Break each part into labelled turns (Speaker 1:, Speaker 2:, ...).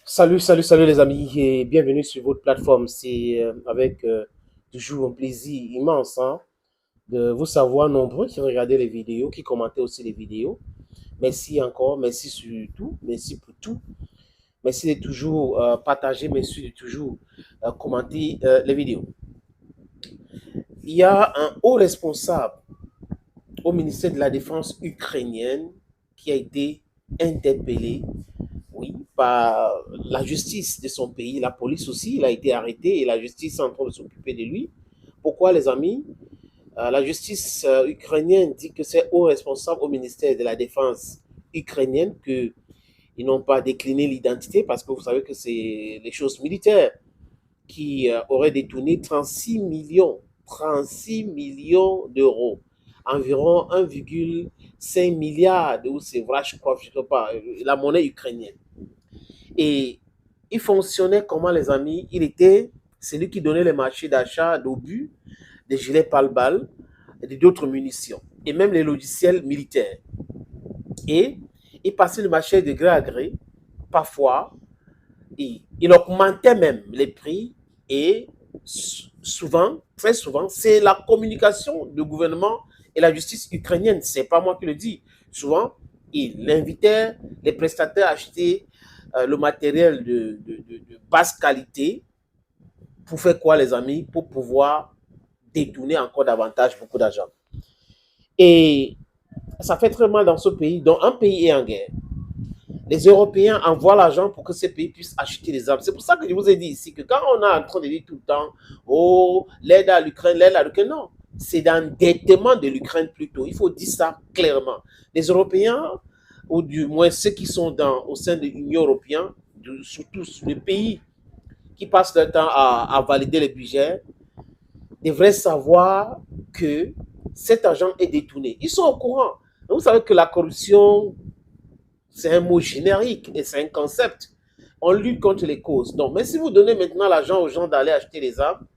Speaker 1: Salut les amis et bienvenue sur votre plateforme. C'est avec toujours un plaisir immense de vous savoir nombreux qui regardaient les vidéos, qui commentaient aussi les vidéos. Merci encore, merci surtout, merci pour tout. Merci de toujours partager, merci de toujours commenter les vidéos. Il y a un haut responsable au ministère de la Défense ukrainienne qui a été interpellé, oui, par la justice de son pays, la police aussi, il a été arrêté et la justice est en train de s'occuper de lui. Pourquoi, les amis? La justice ukrainienne dit que c'est aux responsables au ministère de la Défense ukrainienne qu'ils n'ont pas décliné l'identité parce que vous savez que c'est les choses militaires qui auraient détourné 36 millions d'euros, environ 1,5 milliard de c'est vrai, je crois, je ne sais pas, la monnaie ukrainienne. Et il fonctionnait comment, les amis? Il était celui qui donnait les marchés d'achat d'obus, des gilets pare-balles et d'autres munitions, et même les logiciels militaires. Et il passait le marché de gré à gré, parfois, et il augmentait même les prix, et souvent, très souvent, c'est la communication du gouvernement et la justice ukrainienne, c'est pas moi qui le dis. Souvent, il invitait les prestataires à acheter le matériel de basse qualité pour faire quoi, les amis? Pour pouvoir détourner encore davantage beaucoup d'argent. Et ça fait très mal dans ce pays, dont un pays est en guerre. Les Européens envoient l'argent pour que ces pays puissent acheter des armes. C'est pour ça que je vous ai dit ici que quand on est en train de dire tout le temps, oh, l'aide à l'Ukraine, non. C'est d'endettement de l'Ukraine plutôt. Il faut dire ça clairement. Les Européens, ou du moins ceux qui sont au sein de l'Union européenne, surtout les pays qui passent leur temps à valider les budgets, devraient savoir que cet argent est détourné. Ils sont au courant. Vous savez que la corruption, c'est un mot générique et c'est un concept. On lutte contre les causes. Donc, mais si vous donnez maintenant l'argent aux gens d'aller acheter les armes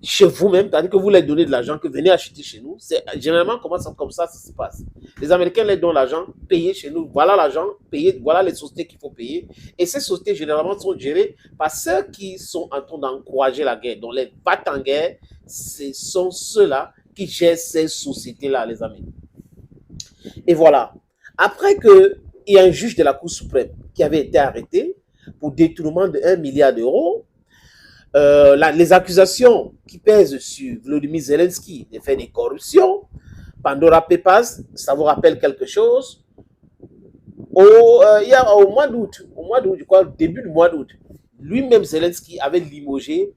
Speaker 1: chez vous-même, c'est-à-dire que vous leur donnez de l'argent, que venez acheter chez nous, c'est généralement comme ça se passe. Les Américains leur donnent l'argent, payez chez nous, voilà l'argent, payez, voilà les sociétés qu'il faut payer. Et ces sociétés, généralement, sont gérées par ceux qui sont en train d'encourager la guerre. Donc, les bat en guerre, ce sont ceux-là qui gèrent ces sociétés-là, les amis. Et voilà. Après qu'il y a un juge de la Cour suprême qui avait été arrêté pour détournement de 1 milliard d'euros, les accusations qui pèsent sur Volodymyr Zelensky de faire des corruptions, Pandora Papers, ça vous rappelle quelque chose? Il y a au mois d'août, je crois, début du mois d'août, lui-même Zelensky avait limogé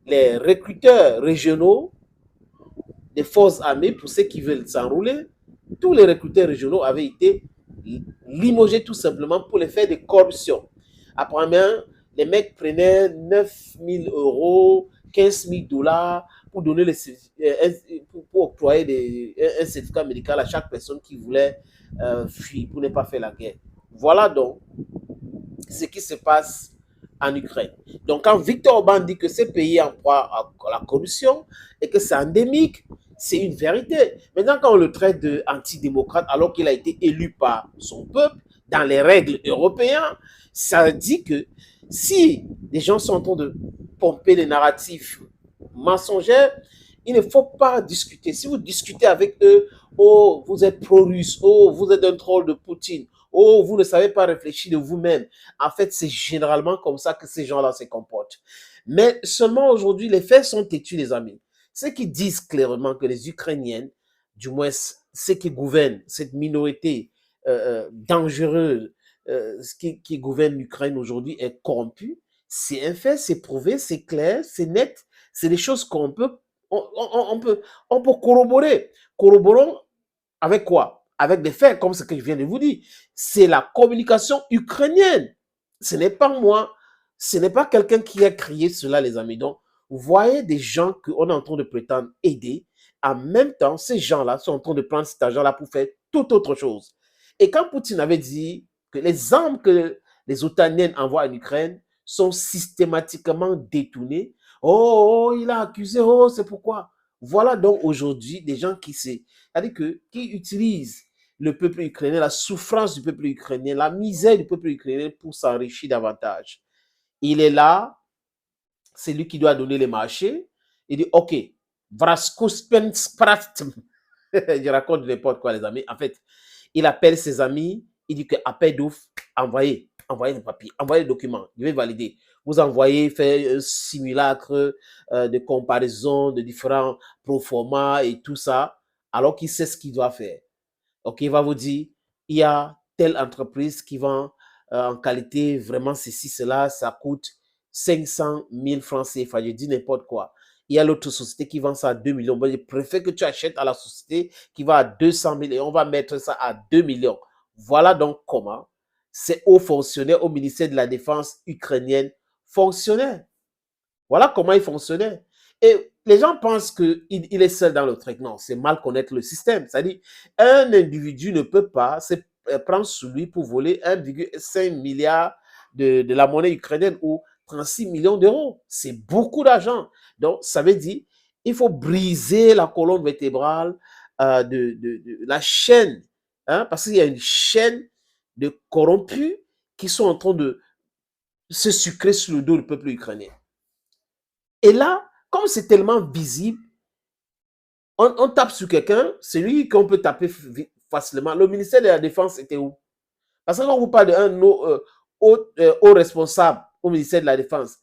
Speaker 1: les recruteurs régionaux des forces armées pour ceux qui veulent s'enrouler. Tous les recruteurs régionaux avaient été limogés tout simplement pour les faire de corruption. Apparemment, les mecs prenaient 9 000 euros, 15 000 $ pour donner pour octroyer un certificat médical à chaque personne qui voulait fuir pour ne pas faire la guerre. Voilà donc ce qui se passe en Ukraine. Donc, quand Victor Orban dit que ce pays est en proie à la corruption et que c'est endémique, c'est une vérité. Maintenant, quand on le traite d'antidémocrate alors qu'il a été élu par son peuple, dans les règles européennes, ça dit que si les gens sont en train de pomper des narratifs mensongers, il ne faut pas discuter. Si vous discutez avec eux, oh, vous êtes pro-russe, oh, vous êtes un troll de Poutine, oh, vous ne savez pas réfléchir de vous-même. En fait, c'est généralement comme ça que ces gens-là se comportent. Mais seulement aujourd'hui, les faits sont têtus, les amis. Ceux qui disent clairement que les Ukrainiennes, du moins ceux qui gouvernent cette minorité dangereuse qui gouverne l'Ukraine aujourd'hui est corrompue, c'est un fait, c'est prouvé, c'est clair, c'est net, c'est des choses on peut corroborer. Corroborons avec quoi? Avec des faits, comme ce que je viens de vous dire. C'est la communication ukrainienne. Ce n'est pas moi, ce n'est pas quelqu'un qui a crié cela, les amis. Donc, vous voyez des gens qu'on est en train de prétendre aider. En même temps, ces gens-là sont en train de prendre cet argent-là pour faire toute autre chose. Et quand Poutine avait dit que les armes que les Otaniennes envoient en Ukraine sont systématiquement détournées, oh, il a accusé, oh, c'est pourquoi. Voilà donc aujourd'hui des gens qui utilisent le peuple ukrainien, la souffrance du peuple ukrainien, la misère du peuple ukrainien pour s'enrichir davantage. Il est là, c'est lui qui doit donner les marchés. Il dit, OK, je raconte n'importe quoi, les amis. En fait, il appelle ses amis, il dit que appel d'offres, envoyez les papiers, envoyez les documents, je vais valider. Vous envoyez, faire un simulacre de comparaison de différents proformas et tout ça, alors qu'il sait ce qu'il doit faire. OK, il va vous dire, il y a telle entreprise qui vend en qualité vraiment ceci, cela, ça coûte 500 000 francs CFA. Je dis n'importe quoi. Il y a l'autre société qui vend ça à 2 millions. Bon, je préfère que tu achètes à la société qui va à 200 000 et on va mettre ça à 2 millions. Voilà donc comment ces hauts fonctionnaires au ministère de la Défense ukrainienne fonctionnaient. Voilà comment il fonctionnait. Et les gens pensent qu'il est seul dans le truc. Non, c'est mal connaître le système. C'est-à-dire, un individu ne peut pas se prendre sur lui pour voler 1,5 milliard de la monnaie ukrainienne ou 36 millions d'euros. C'est beaucoup d'argent. Donc, ça veut dire il faut briser la colonne vertébrale de la chaîne. Hein, parce qu'il y a une chaîne de corrompus qui sont en train de se sucrer sur le dos du peuple ukrainien. Et là, comme c'est tellement visible, on tape sur quelqu'un, c'est lui qu'on peut taper facilement. Le ministère de la Défense était où? Parce que quand on vous parle d'un haut responsable au ministère de la Défense,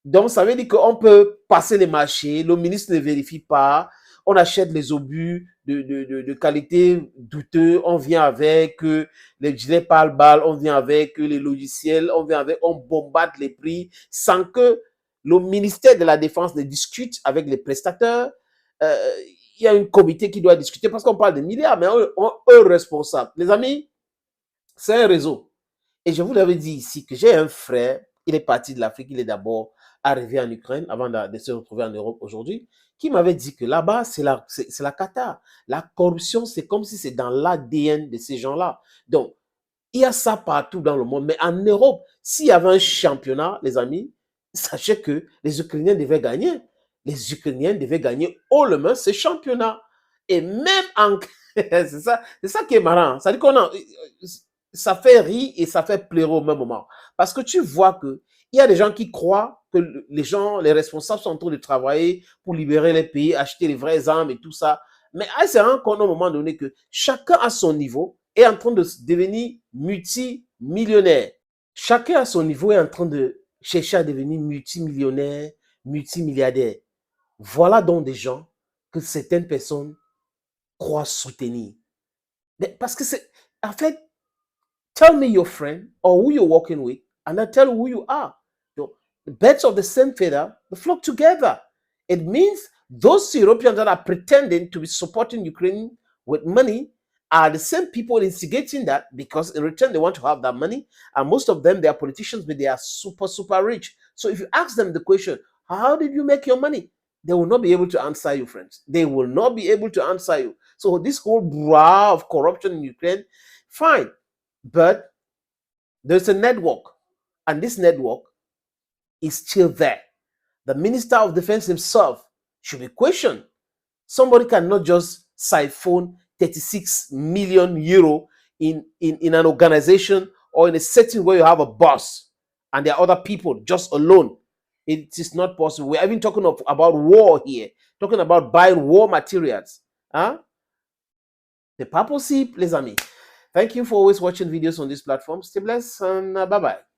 Speaker 1: donc ça veut dire qu'on peut passer les marchés, le ministre ne vérifie pas, on achète les obus de qualité douteuse, on vient avec les gilets pare-balles, on vient avec les logiciels, on bombarde les prix sans que le ministère de la Défense ne discute avec les prestataires. Il y a un comité qui doit discuter parce qu'on parle de milliards, mais eux responsables. Les amis, c'est un réseau. Et je vous l'avais dit ici que j'ai un frère, il est parti de l'Afrique, il est d'abord arrivé en Ukraine avant de se retrouver en Europe aujourd'hui, qui m'avait dit que là-bas, c'est la cata. La corruption, c'est comme si c'est dans l'ADN de ces gens-là. Donc, il y a ça partout dans le monde. Mais en Europe, s'il y avait un championnat, les amis, sachez que les Ukrainiens devaient gagner. Les Ukrainiens devaient gagner haut le main ce championnat. Et même en... c'est ça qui est marrant. Ça dit qu'on a... Ça fait rire et ça fait pleurer au même moment. Parce que tu vois que il y a des gens qui croient que les responsables sont en train de travailler pour libérer les pays, acheter les vraies armes et tout ça. Mais c'est un compte à un moment donné que chacun à son niveau est en train de devenir multimillionnaire. Chacun à son niveau est en train de chercher à devenir multimillionnaire, multimilliardaire. Voilà donc des gens que certaines personnes croient soutenir. Mais parce que c'est, en fait, tell me your friend or who you're working with, and I tell you who you are. The birds of the same feather, they flock together. It means those Europeans that are pretending to be supporting Ukraine with money are the same people instigating that because in return they want to have that money. And most of them, they are politicians, but they are super, super rich. So if you ask them the question, how did you make your money? They will not be able to answer you, friends. They will not be able to answer you. So this whole brouhaha of corruption in Ukraine, fine. But there's a network, and this network is still there. The Minister of Defense himself should be questioned. Somebody cannot just siphon 36 million euro in an organization or in a setting where you have a boss and there are other people just alone. It is not possible. We're even talking about war here, talking about buying war materials. Huh? C'est pas possible, les amis. Thank you for always watching videos on this platform. Stay blessed and bye-bye.